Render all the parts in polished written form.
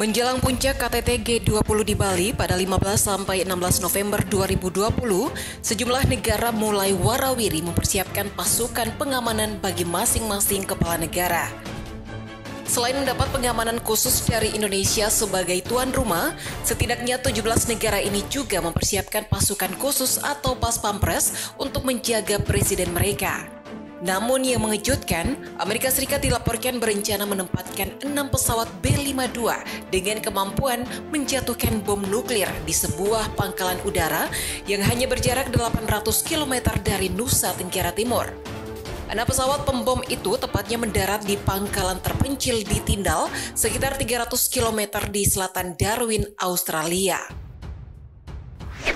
Menjelang puncak KTT G20 di Bali pada 15 sampai 16 November 2020, sejumlah negara mulai warawiri mempersiapkan pasukan pengamanan bagi masing-masing kepala negara. Selain mendapat pengamanan khusus dari Indonesia sebagai tuan rumah, setidaknya 17 negara ini juga mempersiapkan pasukan khusus atau pas pampres untuk menjaga presiden mereka. Namun yang mengejutkan, Amerika Serikat dilaporkan berencana menempatkan 6 pesawat B-52 dengan kemampuan menjatuhkan bom nuklir di sebuah pangkalan udara yang hanya berjarak 800 km dari Nusa Tenggara Timur. 6 pesawat pembom itu tepatnya mendarat di pangkalan terpencil di Tindal, sekitar 300 km di selatan Darwin, Australia.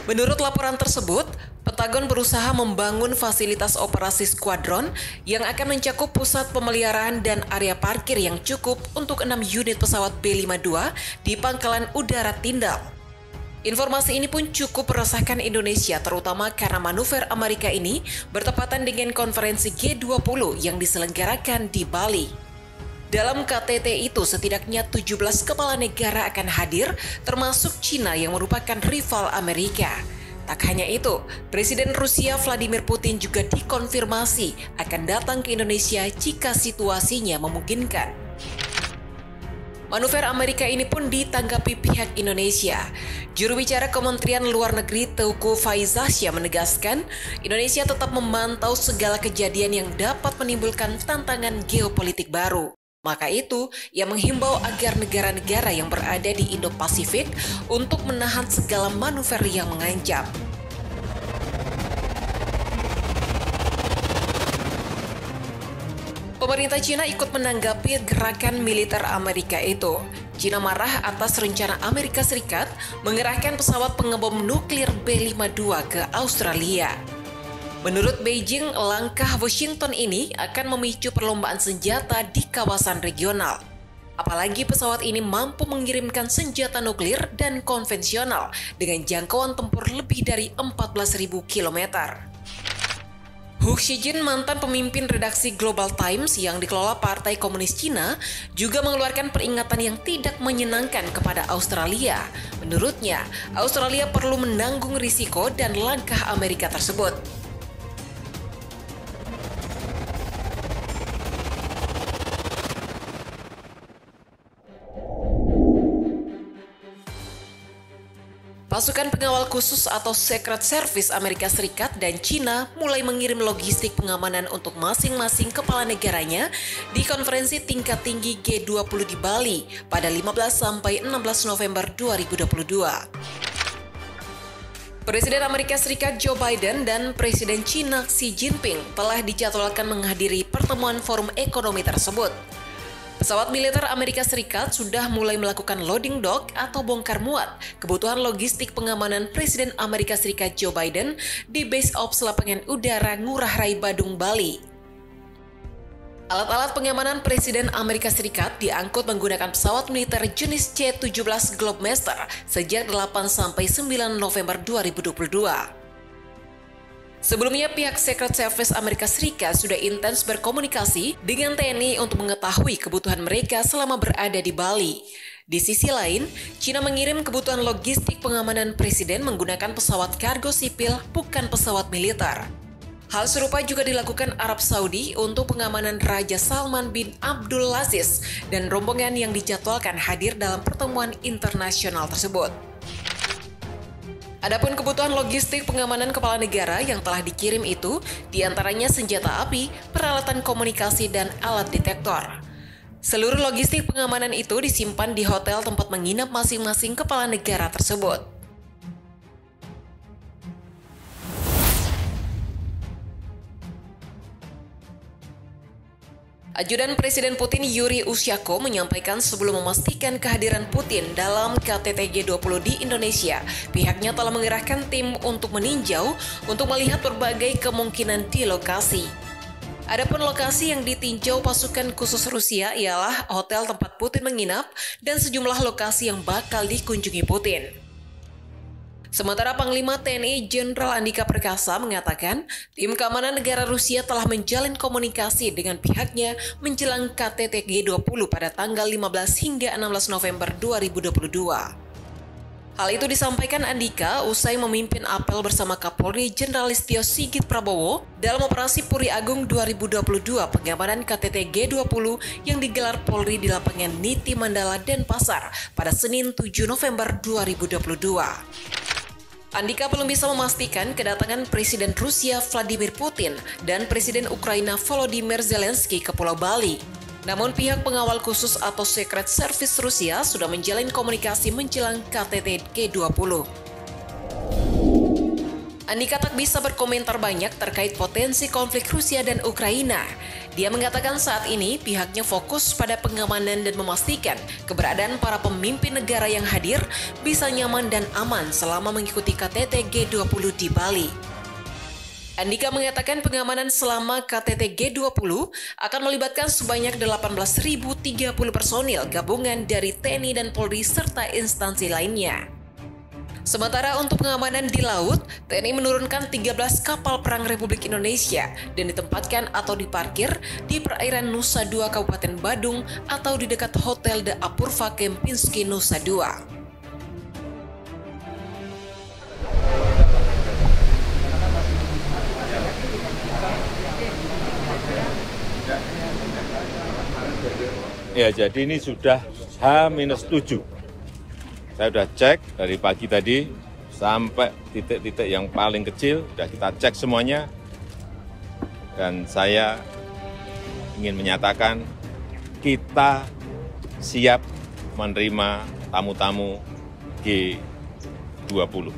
Menurut laporan tersebut, Pentagon berusaha membangun fasilitas operasi skuadron yang akan mencakup pusat pemeliharaan dan area parkir yang cukup untuk 6 unit pesawat B-52 di pangkalan udara Tindal. Informasi ini pun cukup meresahkan Indonesia, terutama karena manuver Amerika ini bertepatan dengan konferensi G20 yang diselenggarakan di Bali. Dalam KTT itu, setidaknya 17 kepala negara akan hadir, termasuk China yang merupakan rival Amerika. Tak hanya itu, Presiden Rusia Vladimir Putin juga dikonfirmasi akan datang ke Indonesia jika situasinya memungkinkan. Manuver Amerika ini pun ditanggapi pihak Indonesia. Juru bicara Kementerian Luar Negeri Teuku Faizasyah menegaskan, Indonesia tetap memantau segala kejadian yang dapat menimbulkan tantangan geopolitik baru. Maka itu, ia menghimbau agar negara-negara yang berada di Indo-Pasifik untuk menahan segala manuver yang mengancam. Pemerintah Cina ikut menanggapi gerakan militer Amerika itu. Cina marah atas rencana Amerika Serikat mengerahkan pesawat pengebom nuklir B-52 ke Australia. Menurut Beijing, langkah Washington ini akan memicu perlombaan senjata di kawasan regional. Apalagi pesawat ini mampu mengirimkan senjata nuklir dan konvensional dengan jangkauan tempur lebih dari 14.000 km. Hu Xijin, mantan pemimpin redaksi Global Times yang dikelola Partai Komunis Cina, juga mengeluarkan peringatan yang tidak menyenangkan kepada Australia. Menurutnya, Australia perlu menanggung risiko dan langkah Amerika tersebut. Pasukan pengawal khusus atau Secret Service Amerika Serikat dan China mulai mengirim logistik pengamanan untuk masing-masing kepala negaranya di konferensi tingkat tinggi G20 di Bali pada 15 sampai 16 November 2022. Presiden Amerika Serikat Joe Biden dan Presiden China Xi Jinping telah dijadwalkan menghadiri pertemuan forum ekonomi tersebut. Pesawat militer Amerika Serikat sudah mulai melakukan loading dock atau bongkar muat kebutuhan logistik pengamanan Presiden Amerika Serikat Joe Biden di Base Ops Lapangan Udara Ngurah Rai Badung, Bali. Alat-alat pengamanan Presiden Amerika Serikat diangkut menggunakan pesawat militer jenis C-17 Globemaster sejak 8 sampai 9 November 2022. Sebelumnya, pihak Secret Service Amerika Serikat sudah intens berkomunikasi dengan TNI untuk mengetahui kebutuhan mereka selama berada di Bali. Di sisi lain, China mengirim kebutuhan logistik pengamanan presiden menggunakan pesawat kargo sipil, bukan pesawat militer. Hal serupa juga dilakukan Arab Saudi untuk pengamanan Raja Salman bin Abdulaziz dan rombongan yang dijadwalkan hadir dalam pertemuan internasional tersebut. Adapun kebutuhan logistik pengamanan kepala negara yang telah dikirim itu, diantaranya senjata api, peralatan komunikasi, dan alat detektor. Seluruh logistik pengamanan itu disimpan di hotel tempat menginap masing-masing kepala negara tersebut. Ajudan Presiden Putin Yuri Ushako menyampaikan sebelum memastikan kehadiran Putin dalam KTT G20 di Indonesia, pihaknya telah mengerahkan tim untuk meninjau untuk melihat berbagai kemungkinan di lokasi. Adapun lokasi yang ditinjau pasukan khusus Rusia ialah hotel tempat Putin menginap dan sejumlah lokasi yang bakal dikunjungi Putin. Sementara Panglima TNI Jenderal Andika Perkasa mengatakan, tim keamanan negara Rusia telah menjalin komunikasi dengan pihaknya menjelang KTT G20 pada tanggal 15 hingga 16 November 2022. Hal itu disampaikan Andika usai memimpin apel bersama Kapolri Jenderal Listio Sigit Prabowo dalam operasi Puri Agung 2022 pengamanan KTT G20 yang digelar Polri di lapangan Niti Mandala Denpasar pada Senin 7 November 2022. Andika belum bisa memastikan kedatangan Presiden Rusia Vladimir Putin dan Presiden Ukraina Volodymyr Zelensky ke Pulau Bali. Namun pihak pengawal khusus atau Secret Service Rusia sudah menjalin komunikasi menjelang KTT G20. Andika tak bisa berkomentar banyak terkait potensi konflik Rusia dan Ukraina. Dia mengatakan saat ini pihaknya fokus pada pengamanan dan memastikan keberadaan para pemimpin negara yang hadir bisa nyaman dan aman selama mengikuti KTT G20 di Bali. Andika mengatakan pengamanan selama KTT G20 akan melibatkan sebanyak 18.030 personil gabungan dari TNI dan Polri serta instansi lainnya. Sementara untuk pengamanan di laut, TNI menurunkan 13 kapal perang Republik Indonesia dan ditempatkan atau diparkir di perairan Nusa Dua Kabupaten Badung atau di dekat Hotel The Apurva Kempinski Nusa Dua. Ya, jadi ini sudah H-7. Saya sudah cek dari pagi tadi sampai titik-titik yang paling kecil, sudah kita cek semuanya. Dan saya ingin menyatakan kita siap menerima tamu-tamu G20.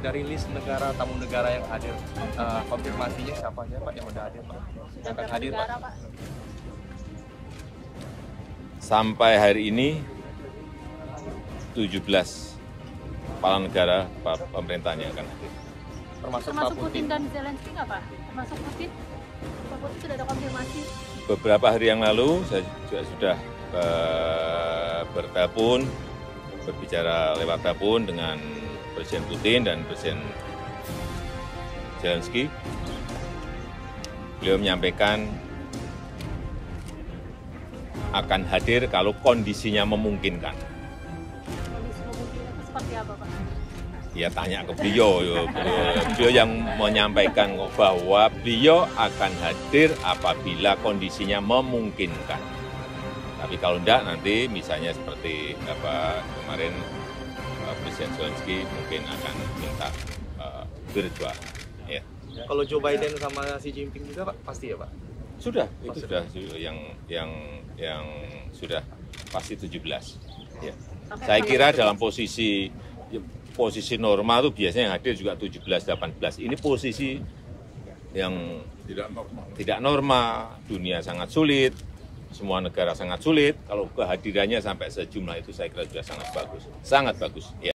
Dari list negara, tamu negara yang hadir, konfirmasinya siapa aja Pak yang sudah hadir Pak? Yang akan hadir Pak? Sampai hari ini 17 kepala negara pemerintahnya akan hadir. Termasuk Putin dan Zelensky nggak Pak? Termasuk Putin? Pak Putin sudah ada konfirmasi? Beberapa hari yang lalu saya juga sudah berbicara lewat telepon dengan Presiden Putin dan Presiden Zelensky. Beliau menyampaikan akan hadir kalau kondisinya memungkinkan. Kondisi memungkinkan itu seperti apa Pak? Ya tanya ke beliau, beliau yang menyampaikan bahwa beliau akan hadir apabila kondisinya memungkinkan. Tapi kalau enggak nanti misalnya seperti kemarin Presiden Zelensky mungkin akan minta virtual. Ya. Kalau Joe Biden sama Xi Jinping juga Pak, pasti ya Pak? Sudah, itu sudah yang sudah pasti 17. Ya. Saya kira dalam posisi normal itu biasanya yang hadir juga 17-18. Ini posisi yang tidak normal, dunia sangat sulit, semua negara sangat sulit. Kalau kehadirannya sampai sejumlah itu saya kira sudah sangat bagus, ya.